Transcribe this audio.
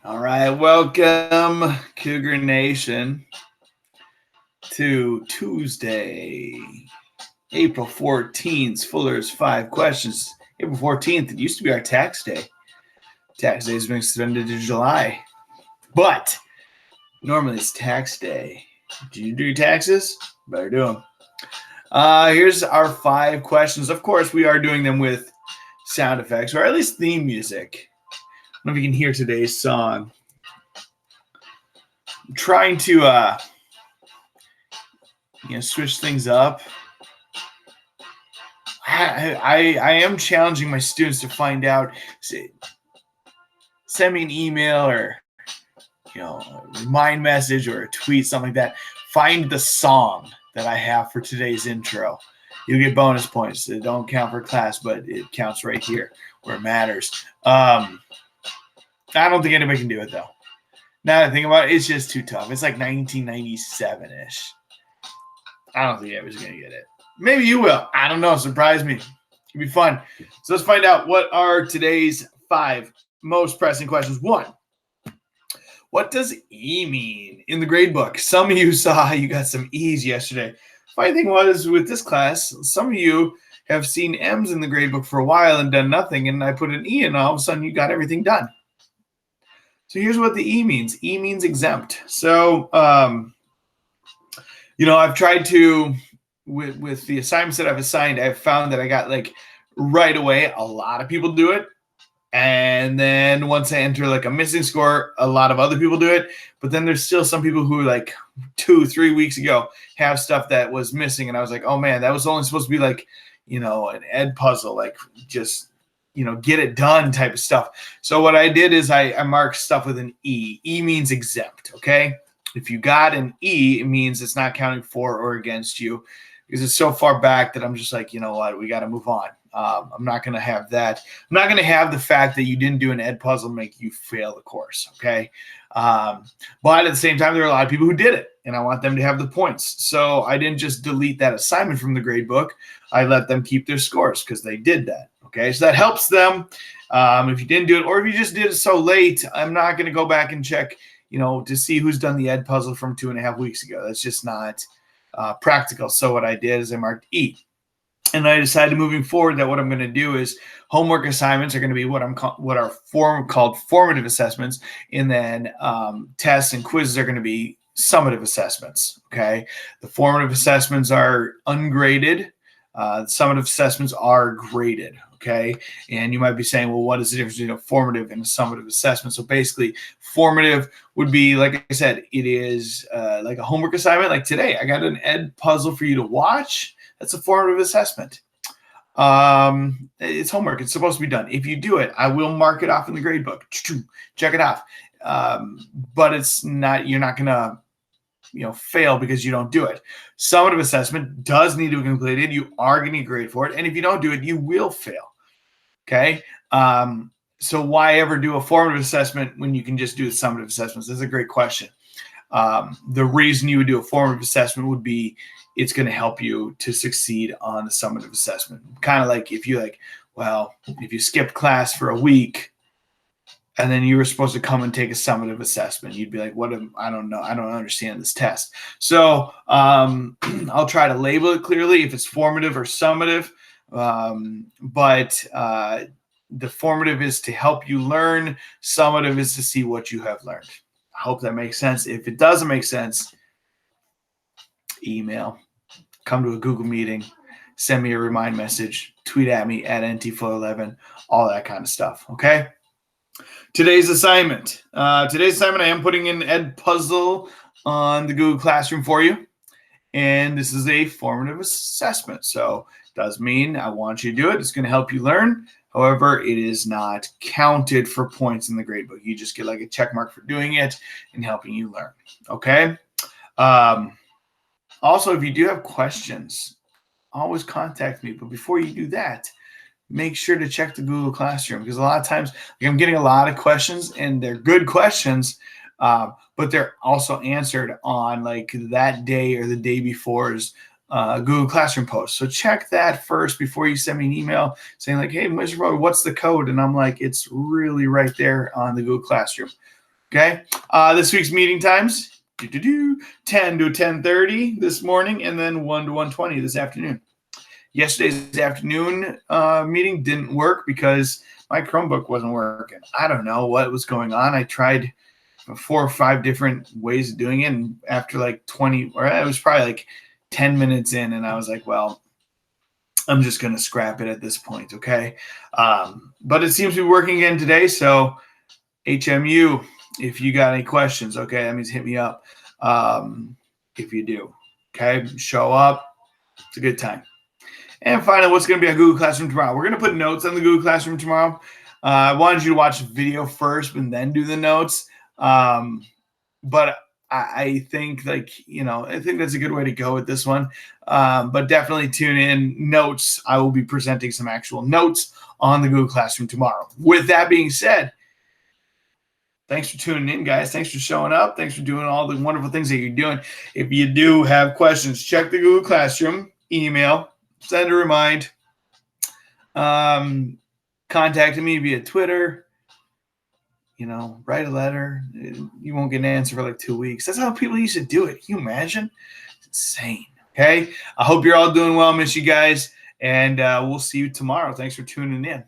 All right, welcome, Cougar Nation, to Tuesday, April 14th, Fuller's 5 Questions. April 14th, it used to be our tax day. Tax day has been extended to July. But normally it's tax day. Did you do your taxes? Better do them. Here's our 5 questions. Of course, we are doing them with sound effects, or at least theme music. I don't know if you can hear today's song. I'm trying to switch things up. I am challenging my students to find out. Send me an email or a remind message or a tweet, something like that. Find the song that I have for today's intro. You'll get bonus points. It don't count for class, but it counts right here where it matters. I don't think anybody can do it though. Now that I think about it, it's just too tough. It's like 1997-ish. I don't think anybody's going to get it. Maybe you will. I don't know. Surprise me. It'll be fun. So let's find out what are today's 5 most pressing questions. 1, what does E mean in the grade book? Some of you saw you got some E's yesterday. Funny thing was with this class, some of you have seen M's in the grade book for a while and done nothing, and I put an E and all of a sudden you got everything done. So here's what the E means. E means exempt. So, I've tried to, with the assignments that I've assigned, I've found that I got right away, a lot of people do it. And then once I enter a missing score, a lot of other people do it. But then there's still some people who 2-3 weeks ago have stuff that was missing. And I was like, oh man, that was only supposed to be an ed puzzle, just get it done type of stuff. So what I did is I marked stuff with an E. E means exempt, okay? If you got an E, it means it's not counting for or against you because it's so far back that I'm just like, you know what, we got to move on. I'm not going to have that. I'm not going to have the fact that you didn't do an ed puzzle make you fail the course, okay? But at the same time, there are a lot of people who did it, and I want them to have the points. So I didn't just delete that assignment from the grade book. I let them keep their scores because they did that, okay? So that helps them. If you didn't do it, or if you just did it so late, I'm not going to go back and check, to see who's done the ed puzzle from 2.5 weeks ago. That's just not practical. So what I did is I marked E. And I decided moving forward that what I'm going to do is homework assignments are going to be what are called formative assessments, and then tests and quizzes are going to be summative assessments. Okay, the formative assessments are ungraded. Summative assessments are graded. Okay, and you might be saying, well, what is the difference between a formative and a summative assessment? So basically, formative would be, like I said, it is like a homework assignment. Like today, I got an ed puzzle for you to watch. That's a formative assessment. It's homework. It's supposed to be done. If you do it, I will mark it off in the grade book. Check it off. But it's not. You're not gonna, fail because you don't do it. Summative assessment does need to be completed. You are going to get grade for it, and if you don't do it, you will fail. Okay. So why ever do a formative assessment when you can just do the summative assessments? That's a great question. The reason you would do a formative assessment would be it's going to help you to succeed on the summative assessment. Kind of like if you skipped class for a week and then you were supposed to come and take a summative assessment, you'd be like, I don't know. I don't understand this test. So I'll try to label it clearly if it's formative or summative. But the formative is to help you learn. Summative is to see what you have learned. I hope that makes sense. If it doesn't make sense, email, come to a Google meeting, send me a remind message, tweet at me at ntflow11, all that kind of stuff. Okay. Today's assignment. I am putting in ed puzzle on the Google Classroom for you. And this is a formative assessment. So it does mean I want you to do it. It's going to help you learn. However, it is not counted for points in the grade book. You just get a check mark for doing it and helping you learn. Okay. Also, if you do have questions, always contact me. But before you do that, make sure to check the Google Classroom, because a lot of times I'm getting a lot of questions and they're good questions, but they're also answered on that day or the day before's Google Classroom post. So check that first before you send me an email saying like, hey, Mr. Road, what's the code? And I'm like, it's really right there on the Google Classroom. Okay. This week's meeting times, 10 to 10:30 this morning, and then 1 to 1:20 this afternoon. Yesterday's afternoon meeting didn't work because my Chromebook wasn't working. I don't know what was going on. I tried 4 or 5 different ways of doing it, and after like 20, or it was probably like 10 minutes in, and I was like, well, I'm just going to scrap it at this point, okay? But it seems to be working again today, so HMU, if you got any questions, okay, that means hit me up if you do, okay? Show up. It's a good time. And finally, what's going to be on Google Classroom tomorrow? We're going to put notes on the Google Classroom tomorrow. I wanted you to watch the video first and then do the notes. But I think I think that's a good way to go with this one. But definitely tune in. Notes. I will be presenting some actual notes on the Google Classroom tomorrow. With that being said, thanks for tuning in, guys. Thanks for showing up. Thanks for doing all the wonderful things that you're doing. If you do have questions, check the Google Classroom, email, send a remind, contact me via Twitter, write a letter. You won't get an answer for like 2 weeks. That's how people used to do it. Can you imagine? It's insane. Okay. I hope you're all doing well. Miss you guys. And we'll see you tomorrow. Thanks for tuning in.